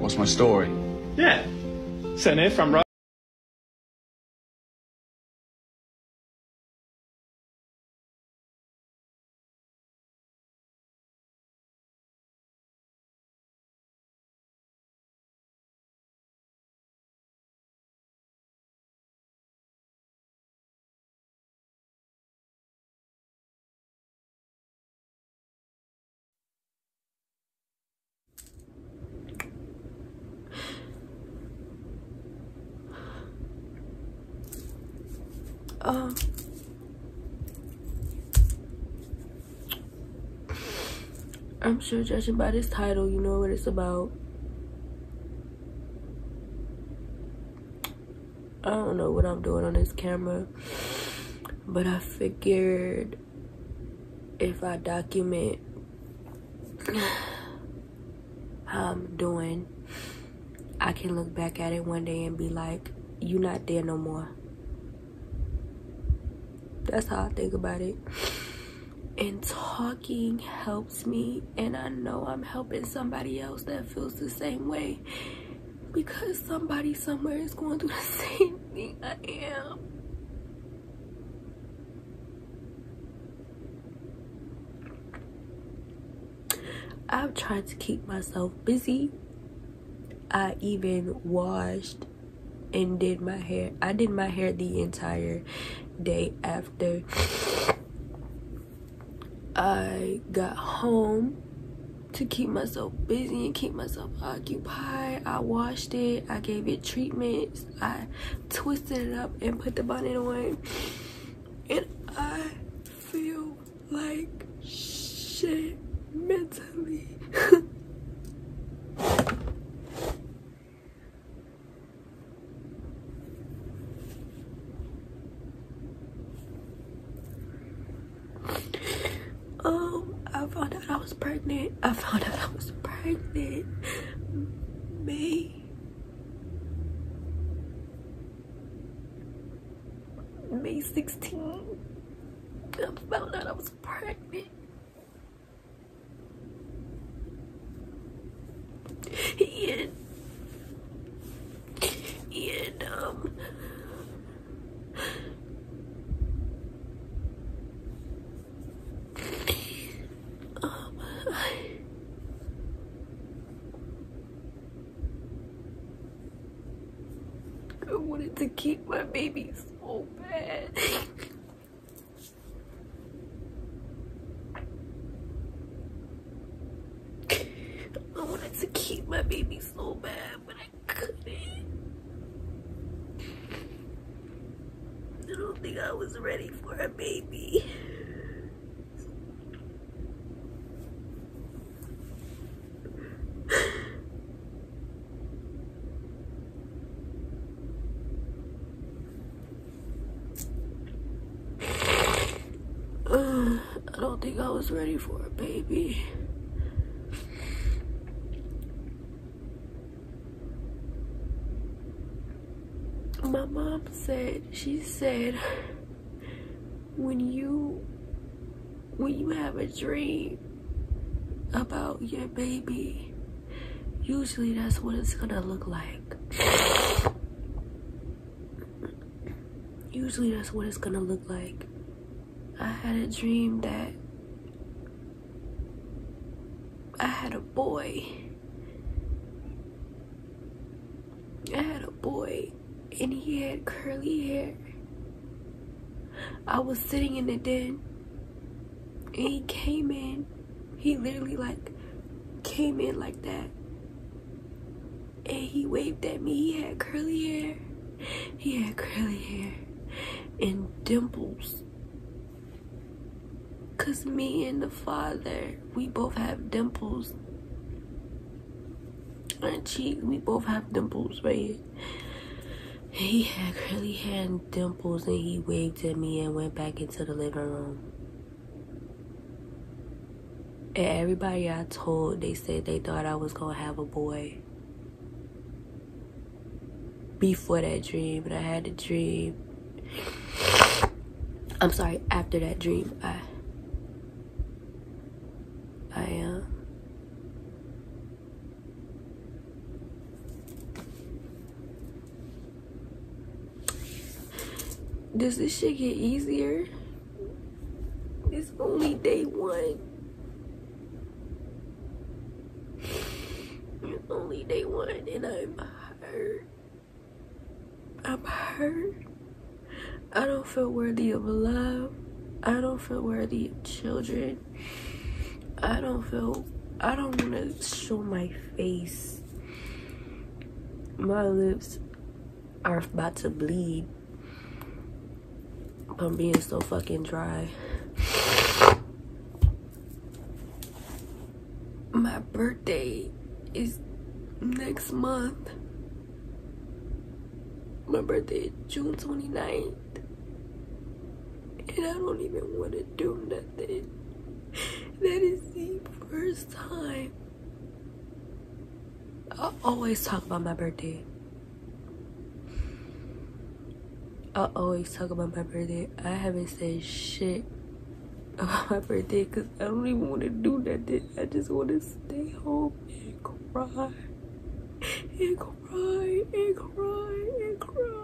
What's my story? Yeah. Sitting here front row. I'm sure judging by this title, you know what it's about. I don't know what I'm doing on this camera, but I figured if I document how I'm doing, I can look back at it one day and be like, you not there no more. That's how I think about it. And talking helps me, and I know I'm helping somebody else that feels the same way, because somebody somewhere is going through the same thing I am. I've tried to keep myself busy. I even washed and did my hair. I did my hair the entire day after I got home to keep myself busy and keep myself occupied. I washed it, I gave it treatments, I twisted it up and put the bonnet on, and I feel like shit mentally. I found out I was pregnant. May 16th. I found out I was pregnant. I wanted to keep my baby so bad. I wanted to keep my baby so bad, but I couldn't. I don't think I was ready for a baby. I don't think I was ready for a baby. My mom said, she said, when you have a dream about your baby, usually that's what it's gonna look like. Usually that's what it's gonna look like. I had a dream that I had a boy. And he had curly hair. I was sitting in the den and he came in. He literally like came in like that. And he waved at me. He had curly hair. He had curly hair and dimples. Cause me and the father, we both have dimples. On cheek, we both have dimples right here. He had curly hair and dimples, and he waved at me and went back into the living room. And everybody I told, they said they thought I was gonna have a boy before that dream. But I had a dream. I'm sorry, after that dream, Does this shit get easier? It's only day one. It's only day one and I'm hurt. I'm hurt. I don't feel worthy of love. I don't feel worthy of children. I don't want to show my face. My lips are about to bleed from being so fucking dry. My birthday is next month. My birthday is June 29th. And I don't even want to do nothing. That is the first time. I always talk about my birthday. I always talk about my birthday. I haven't said shit about my birthday because I don't even want to do nothing. I just want to stay home and cry. And cry and cry and cry.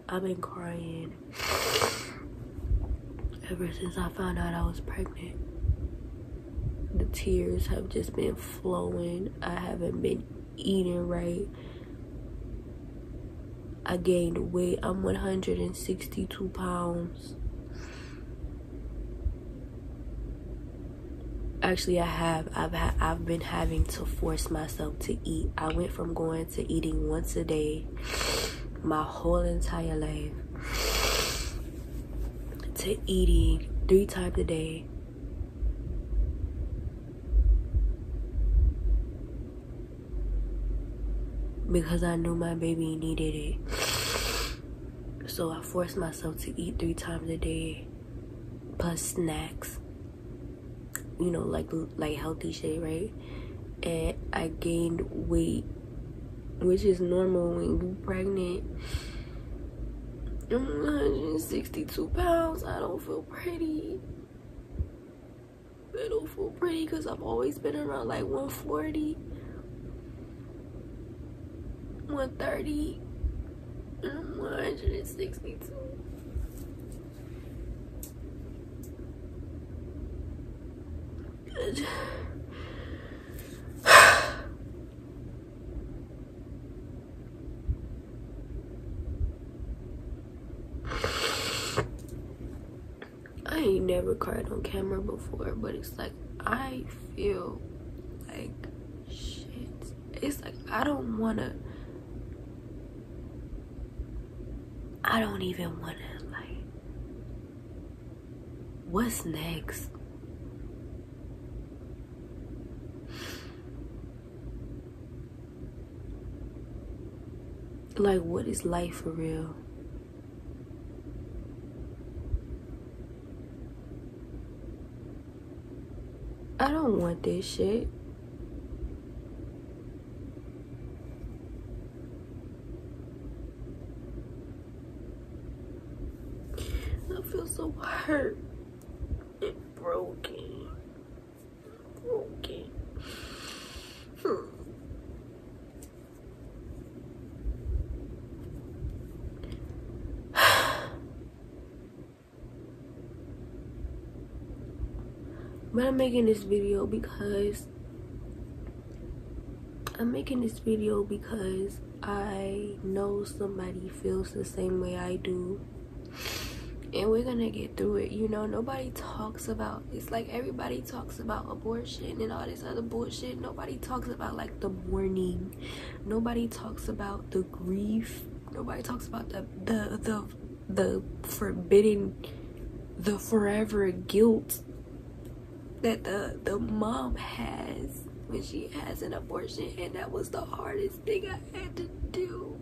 I've been crying ever since I found out I was pregnant. The tears have just been flowing. I haven't been eating right. I gained weight. I'm 162 pounds. Actually, I've been having to force myself to eat. I went from going to eating once a day my whole entire life to eating 3 times a day. Because I knew my baby needed it. So I forced myself to eat 3 times a day plus snacks. You know, like healthy shit, right? And I gained weight, which is normal when you're pregnant. I'm 162 pounds. I don't feel pretty. I don't feel pretty because I've always been around like 140, 130, and I'm 162. I ain't never cried on camera before, but it's like I feel like shit. It's like I don't even wanna like, what's next? Like, what is life for real? I don't want this shit. I feel so hurt and broken. But I'm making this video because I know somebody feels the same way I do. And we're gonna get through it. You know, nobody talks about, it's like everybody talks about abortion and all this other bullshit. Nobody talks about like the mourning. Nobody talks about the grief. Nobody talks about the forbidden, the forever guilt that the mom has when she has an abortion. And that was the hardest thing I had to do.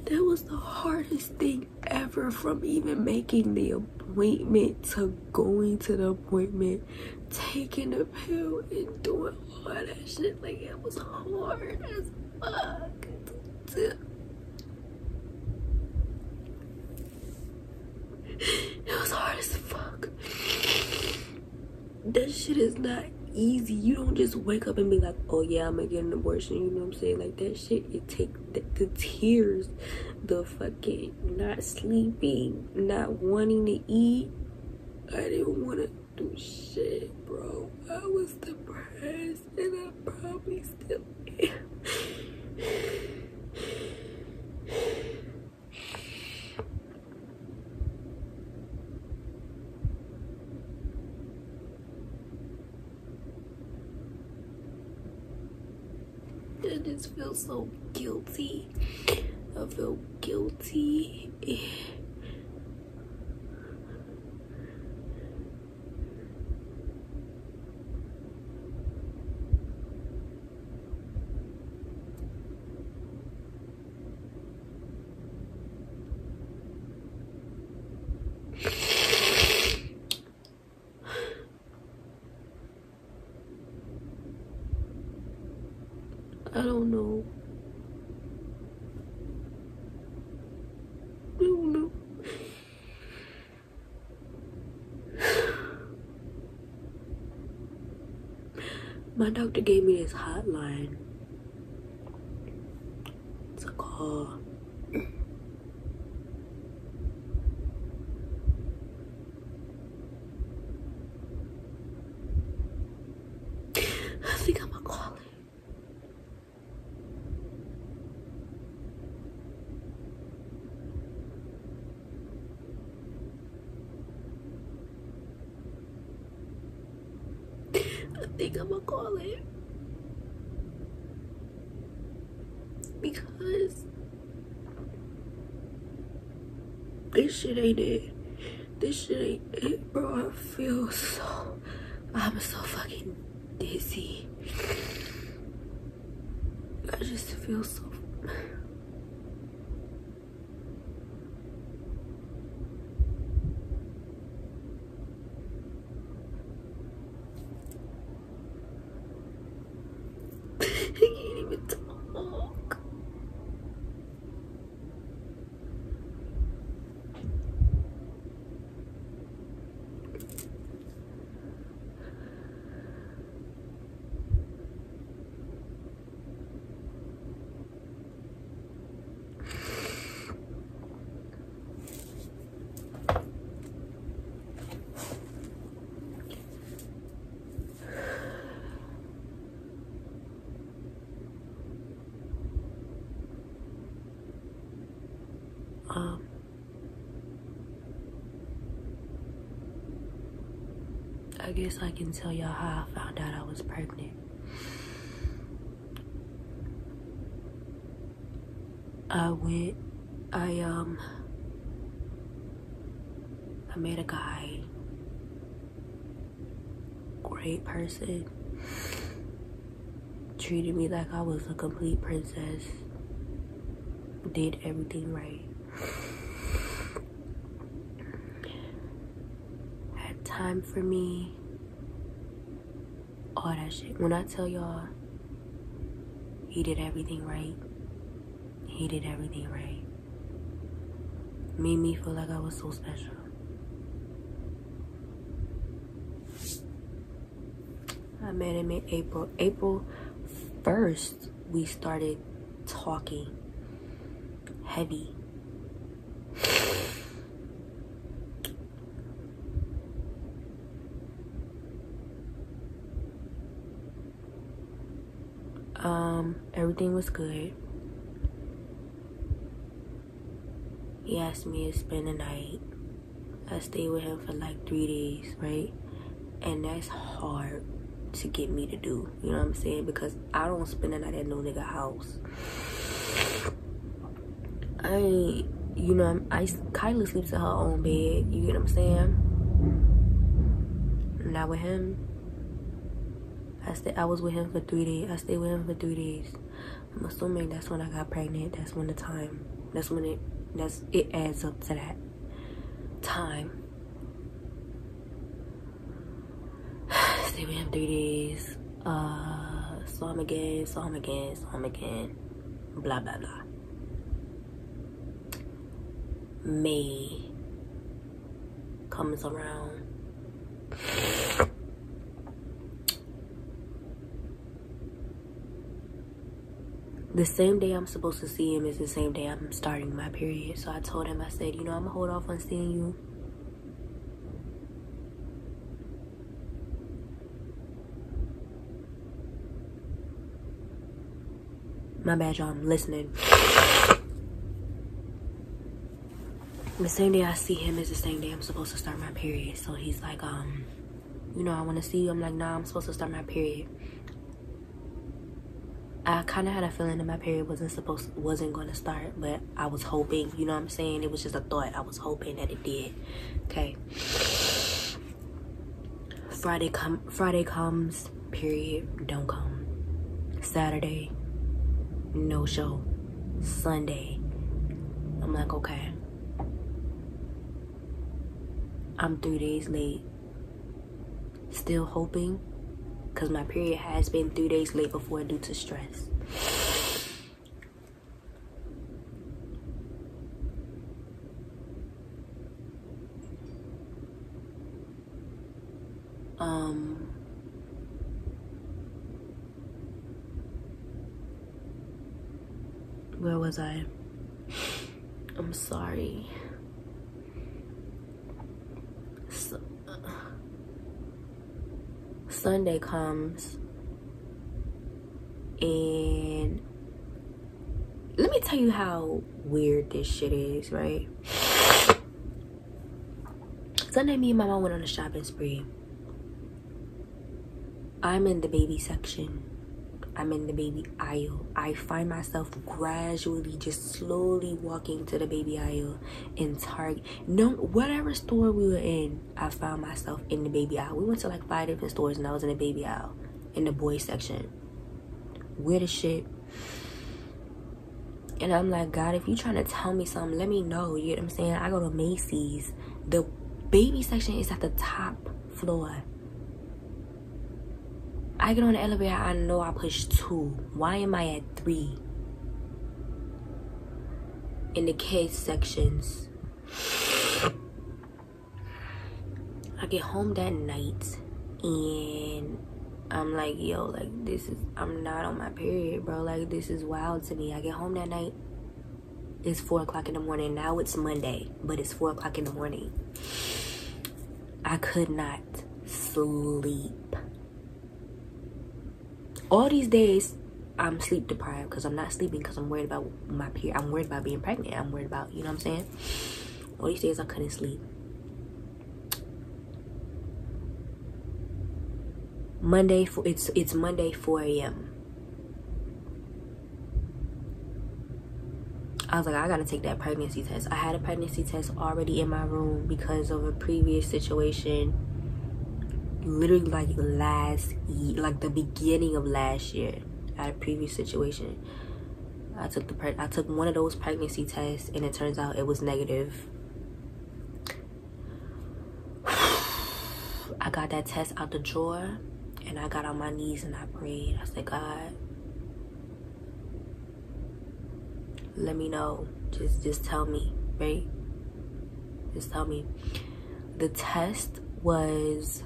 That was the hardest thing forever from even making the appointment to going to the appointment, taking the pill and doing all that shit. Like, it was hard as fuck. It was hard as fuck. That shit is not easy. You don't just wake up and be like, oh yeah, I'm gonna get an abortion. You know what I'm saying? Like, that shit, it take the tears, the fucking not sleeping, not wanting to eat. I didn't want to do shit, bro. I was depressed, and I probably still am. I just feel so guilty. I feel guilty. I don't know. I don't know. My doctor gave me this hotline to call. I think I'm gonna call it. I think I'm gonna call it, because this shit ain't it. This shit ain't it, bro. I'm so fucking dizzy. I just feel so. I can't even talk. I guess I can tell y'all how I found out I was pregnant. I met a guy, great person, treated me like I was a complete princess, did everything right. Had time for me, all that shit. When I tell y'all, he did everything right. He did everything right. Made me feel like I was so special. I met him in April. April 1st, we started talking heavy. Everything was good. He asked me to spend the night. I stayed with him for like 3 days, right? And that's hard to get me to do, you know what I'm saying? Because I don't spend the night at no nigga house. Kyla sleeps in her own bed, you get what I'm saying? Not with him. I was with him for 3 days. I stayed with him for 3 days. I'm assuming that's when I got pregnant. That's when It adds up to that time. Stay with him 3 days. Saw him again. Blah, blah, blah. May comes around. The same day I'm supposed to see him is the same day I'm starting my period. So I told him, I said, you know, I'm gonna hold off on seeing you. My bad, y'all, I'm listening. The same day I see him is the same day I'm supposed to start my period. So he's like, you know, I want to see you. I'm like, nah, I'm supposed to start my period. I kind of had a feeling that my period wasn't going to start, but I was hoping, you know what I'm saying? It was just a thought. I was hoping that it did. Okay. Friday comes, period, don't come. Saturday, no show. Sunday, I'm like, okay. I'm 3 days late. Still hoping, because my period has been 3 days late before due to stress. Where was I? I'm sorry. Sunday comes, and let me tell you how weird this shit is, right? Sunday, me and my mom went on a shopping spree. I'm in the baby section. I'm in the baby aisle. I find myself gradually, just slowly walking to the baby aisle in Target. No, whatever store we were in, I found myself in the baby aisle. We went to like 5 different stores and I was in the baby aisle, in the boys section. Weird as shit. And I'm like, God, if you trying to tell me something, let me know. You get what I'm saying? I go to Macy's. The baby section is at the top floor. I get on the elevator, I know I pushed 2. Why am I at 3? In the kids sections. I get home that night and I'm like, yo, like I'm not on my period, bro. Like, this is wild to me. I get home that night. It's 4 o'clock in the morning. Now it's Monday, but it's 4 o'clock in the morning. I could not sleep. All these days, I'm sleep deprived because I'm not sleeping because I'm worried about my period. I'm worried about being pregnant. I'm worried about, you know what I'm saying? All these days, I couldn't sleep. Monday, it's Monday, 4 a.m. I was like, I gotta take that pregnancy test. I had a pregnancy test already in my room because of a previous situation. Literally like the beginning of last year. I had a previous situation. I took one of those pregnancy tests and it turns out it was negative. I got that test out the drawer and I got on my knees and I prayed. I said, God, let me know. Just tell me, right? Just tell me. The test was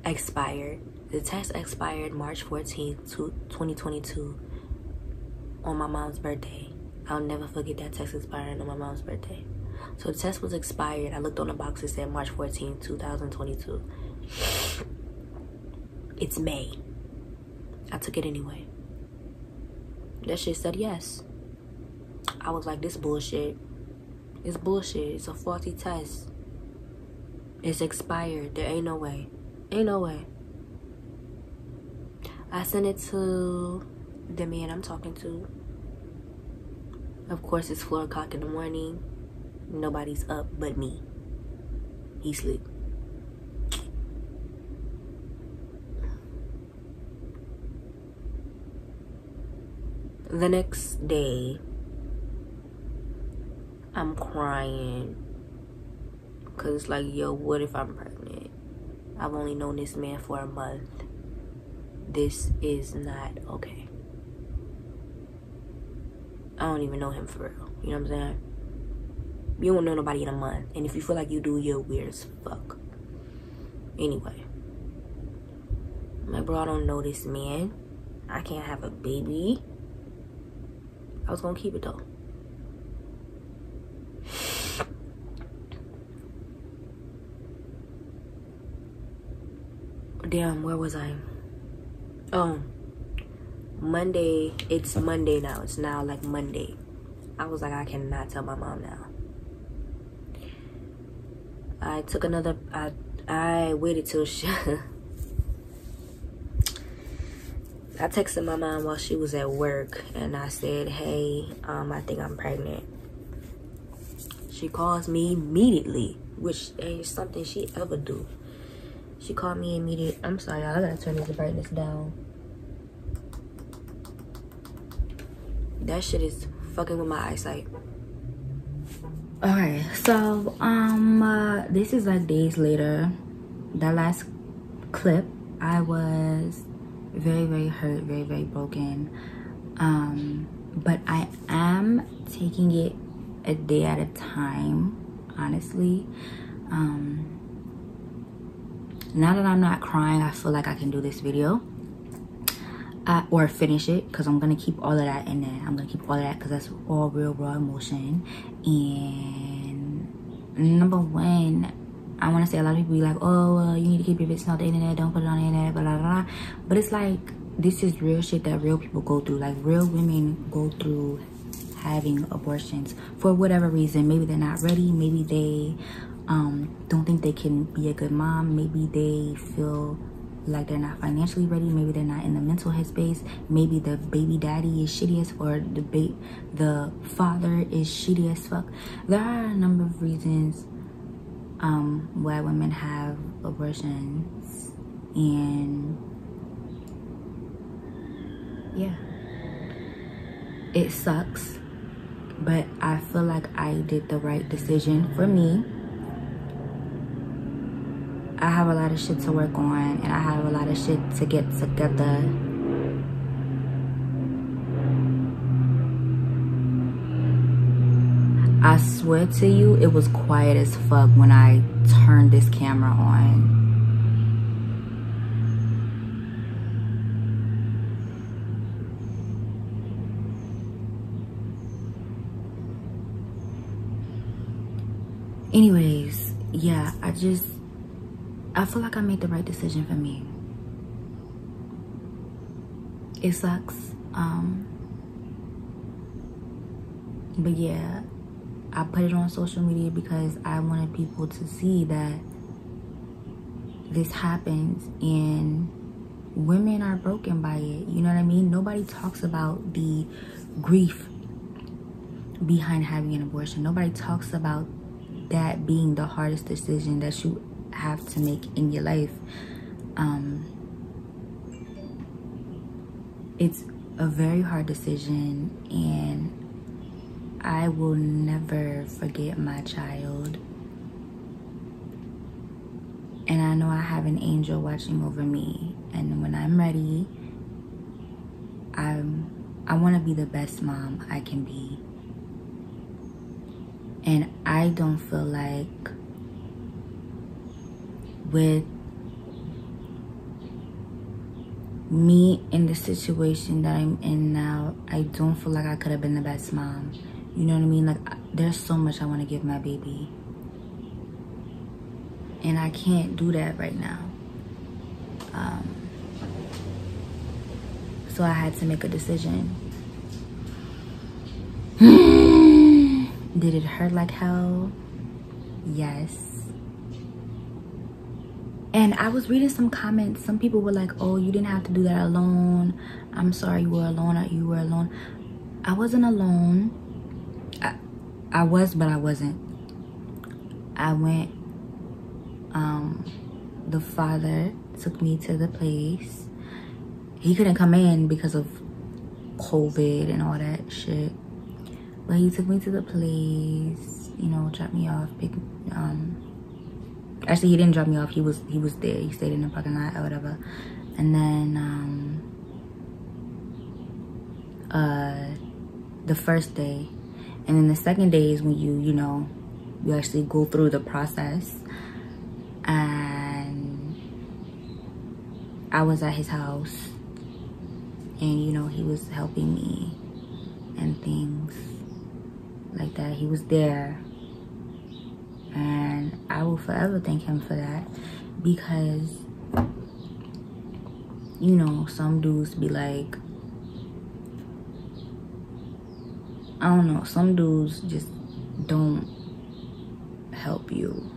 expired. The test expired March 14th, 2022 on my mom's birthday. I'll never forget that test expiring on my mom's birthday. So the test was expired. I looked on the box, it said March 14th, 2022. It's May. I took it anyway. That shit said yes. I was like, this bullshit. It's bullshit. It's a faulty test. It's expired. There ain't no way. Ain't no way. I sent it to the man I'm talking to. Of course, it's 4 o'clock in the morning. Nobody's up but me. He sleep. The next day, I'm crying. Because it's like, yo, what if I'm pregnant? I've only known this man for a month. This is not okay. I don't even know him for real. You know what I'm saying? You don't know nobody in a month. And if you feel like you do, you're weird as fuck. Anyway. I'm like, bro, I don't know this man. I can't have a baby. I was gonna keep it though. Damn, where was I? Oh, Monday. It's Monday now. It's now like Monday. I was like, I cannot tell my mom now. I took another, I waited till she, I texted my mom while she was at work and I said, hey, I think I'm pregnant. She calls me immediately, which ain't something she ever do. She called me immediately. I'm sorry, y'all. I gotta turn this brightness down. That shit is fucking with my eyesight. Okay, so this is like days later. That last clip, I was very, very hurt, very, very broken. But I am taking it a day at a time, honestly. Now that I'm not crying, I feel like I can do this video or finish it, because I'm gonna keep all of that in there. I'm gonna keep all of that because that's all real raw emotion. And number one, I want to say, a lot of people be like, oh, you need to keep your business off the internet, don't put it on the internet, blah blah blah. But it's like, this is real shit that real people go through. Like, real women go through having abortions for whatever reason. Maybe they're not ready, maybe they don't think they can be a good mom, maybe they feel like they're not financially ready, maybe they're not in the mental headspace, maybe the baby daddy is shitty as, or the father is shitty as fuck. There are a number of reasons why women have abortions, and yeah, it sucks, but I feel like I did the right decision for me. I have a lot of shit to work on, and I have a lot of shit to get together. I swear to you, it was quiet as fuck when I turned this camera on. Anyways, yeah, I feel like I made the right decision for me. It sucks. But yeah, I put it on social media because I wanted people to see that this happens and women are broken by it. You know what I mean? Nobody talks about the grief behind having an abortion. Nobody talks about that being the hardest decision that you have to make in your life. It's a very hard decision, and I will never forget my child. And I know I have an angel watching over me, and when I'm ready, I want to be the best mom I can be. And I don't feel like, with me in the situation that I'm in now, I don't feel like I could have been the best mom. You know what I mean? Like, there's so much I want to give my baby, and I can't do that right now. So I had to make a decision. Did it hurt like hell? Yes. And I was reading some comments. Some people were like, oh, you didn't have to do that alone. I'm sorry you were alone. You were alone. I wasn't alone. I was, but I wasn't. I went, the father took me to the place. He couldn't come in because of COVID and all that shit. But he took me to the place, you know, dropped me off. Actually, he didn't drop me off. He was there. He stayed in the parking lot or whatever. And then the first day, and then the second day is when you know, you actually go through the process. And I was at his house, and you know, he was helping me and things like that. He was there, and I will forever thank him for that, because you know, some dudes be like, I don't know, some dudes just don't help you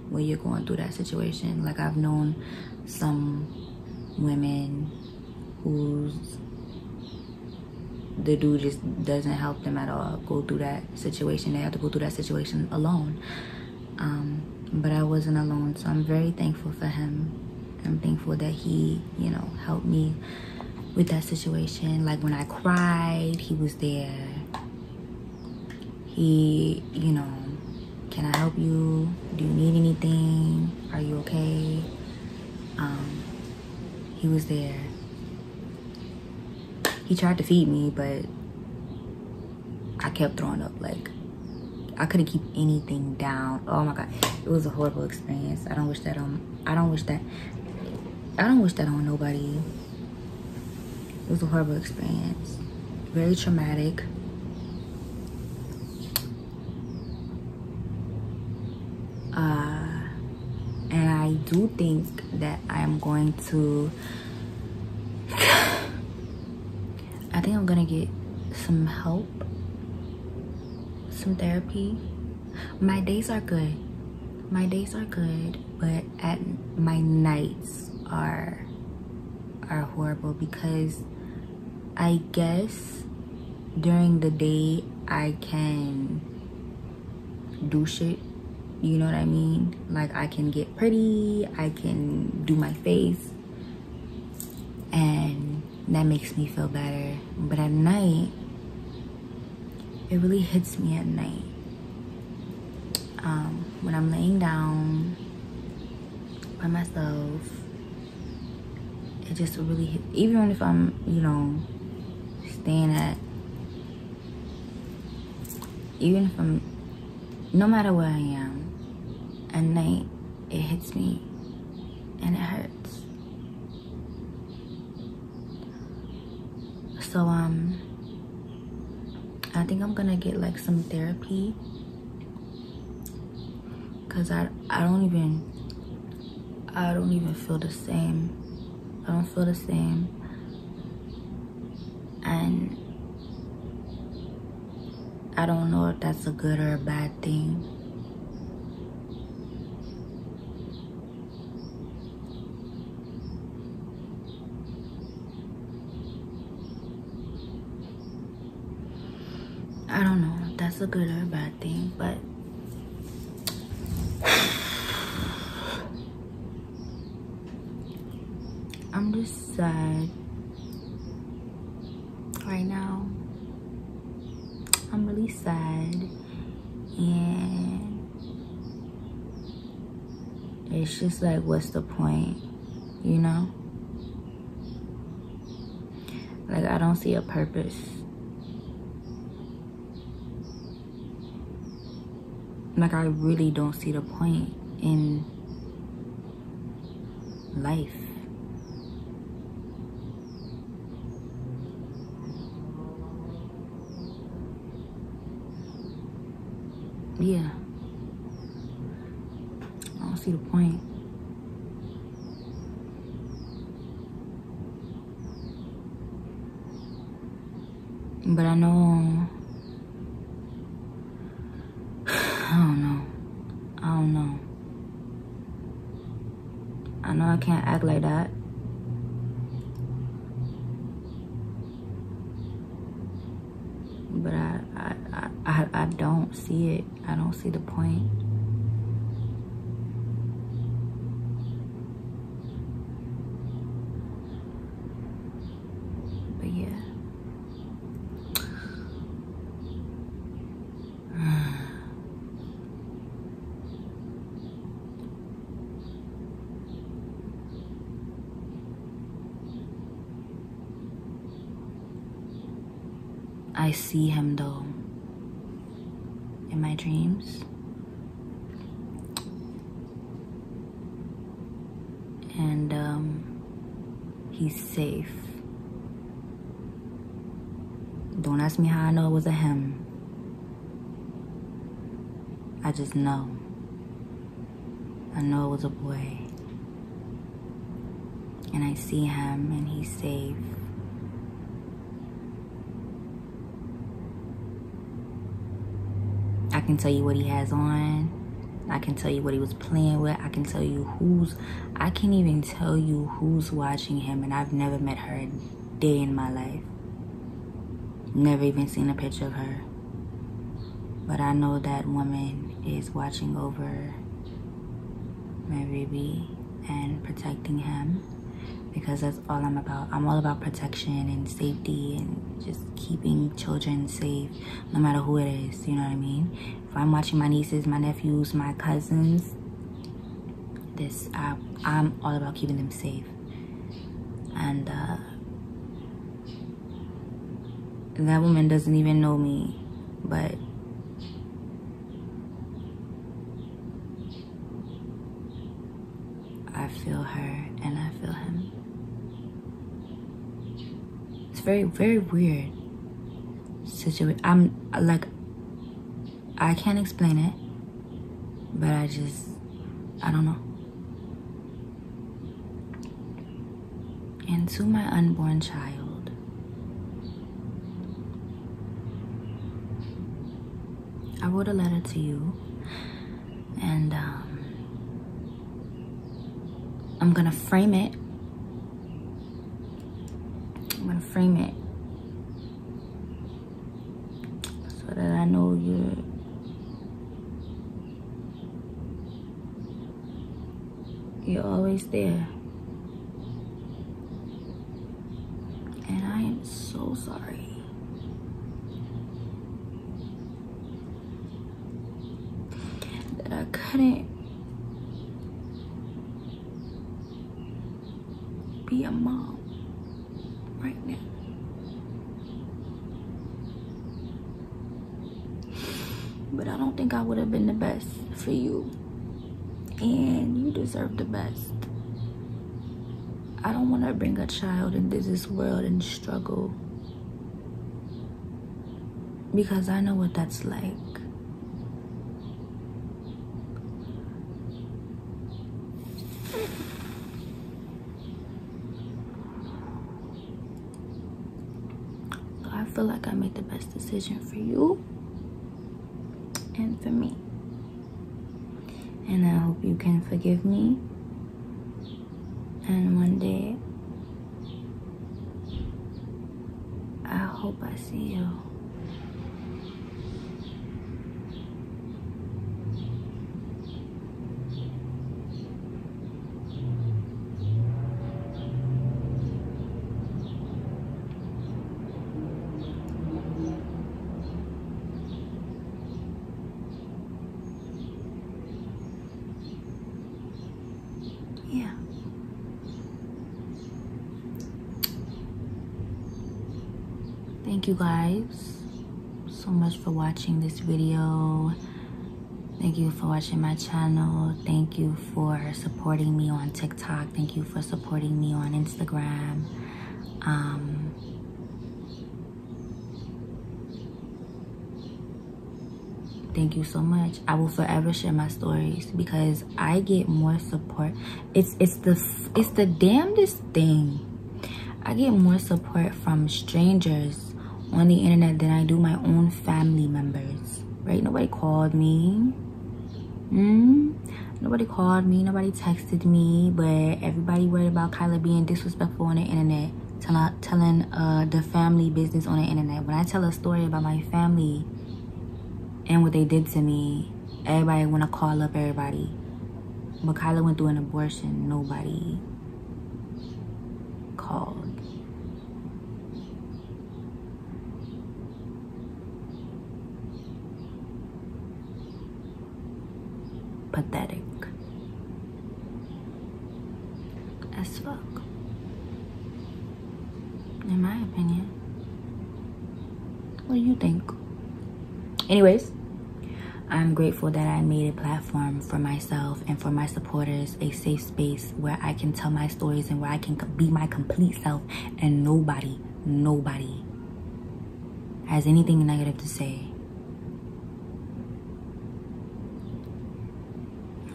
when you're going through that situation. Like, I've known some women who's the dude just doesn't help them at all go through that situation. They have to go through that situation alone. But I wasn't alone, so I'm very thankful for him. I'm thankful that he, you know, helped me with that situation. Like, when I cried, he was there. He, you know, can I help you? Do you need anything? Are you okay? He was there. He tried to feed me, but I kept throwing up. Like, I couldn't keep anything down. Oh my God, it was a horrible experience. I don't wish that on nobody. It was a horrible experience. Very traumatic. And I do think that I'm going to, I think I'm gonna get some help, some therapy. My days are good. My days are good, but at my nights are horrible, because I guess during the day I can do shit, you know what I mean? Like, I can get pretty, I can do my face, and that makes me feel better. But at night, it really hits me at night. When I'm laying down by myself, it just really hit. Even if I'm, you know, even if I'm, no matter where I am, at night, it hits me and it hurts. So I think I'm gonna get like some therapy, because I don't even feel the same. I don't feel the same. And I don't know if that's a good or a bad thing. I don't know if that's a good or a bad thing, but I'm just sad right now. I'm really sad, and it's just like, what's the point, you know? Like, I don't see a purpose. Like, I really don't see the point in life. Yeah. I don't see the point. But I know, I don't know. I know I can't act like that. But I don't see it. I don't see the point. But yeah. I see him though in my dreams. And he's safe. Don't ask me how I know it was a him. I just know. I know it was a boy. And I see him and he's safe. I can tell you what he has on. I can tell you what he was playing with. I can tell you I can even tell you who's watching him, and I've never met her a day in my life. Never even seen a picture of her. But I know that woman is watching over my baby and protecting him, because that's all I'm about. I'm all about protection and safety and just keeping children safe, no matter who it is, you know what I mean? If I'm watching my nieces, my nephews, my cousins, I'm all about keeping them safe. And that woman doesn't even know me, but I feel her and I feel him. It's very, very weird situation. I can't explain it, but I don't know. And to my unborn child, I wrote a letter to you, and I'm gonna frame it. I'm gonna frame it so that I know you're always there. And I am so sorry. That I couldn't be a mom right now. But I don't think I would have been the best for you. And you deserve the best. I don't want to bring a child into this world and struggle, because I know what that's like. So I feel like I made the best decision for you and for me. And I hope you can forgive me. And one day, I hope I see you. Yeah. Thank you guys so much for watching this video. Thank you for watching my channel. Thank you for supporting me on TikTok. Thank you for supporting me on Instagram. Thank you so much. I will forever share my stories because I get more support. It's the damnedest thing. I get more support from strangers on the internet than I do my own family members. Right? Nobody called me. Nobody called me. Nobody texted me. But everybody worried about Kyla being disrespectful on the internet, telling the family business on the internet. When I tell a story about my family and what they did to me, everybody want to call up everybody. But Kyla went through an abortion. Nobody called. Pathetic as fuck, in my opinion. What do you think? Anyways, I'm grateful that I made a platform for myself and for my supporters, a safe space where I can tell my stories and where I can be my complete self, and nobody has anything negative to say.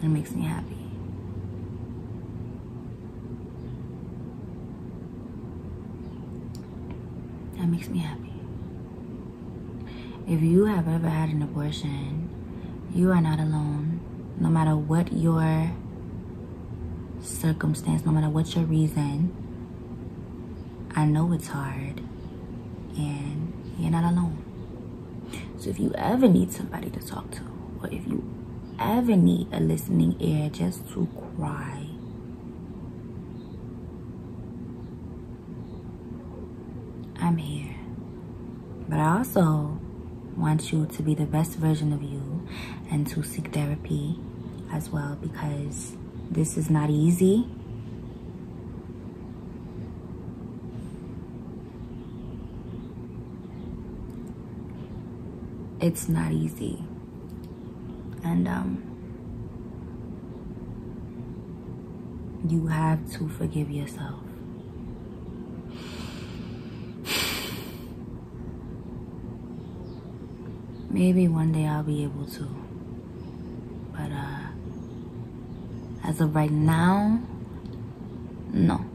It makes me happy. That makes me happy. If you have ever had an abortion, you are not alone. No matter what your circumstance, no matter what your reason, I know it's hard, and you're not alone. So if you ever need somebody to talk to, or if you ever need a listening ear just to cry, I'm here. But I also want you to be the best version of you and to seek therapy as well, because this is not easy. It's not easy. And you have to forgive yourself. Maybe one day I'll be able to, but as of right now, no.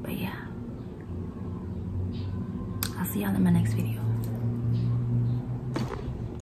But yeah, I'll see y'all in my next video.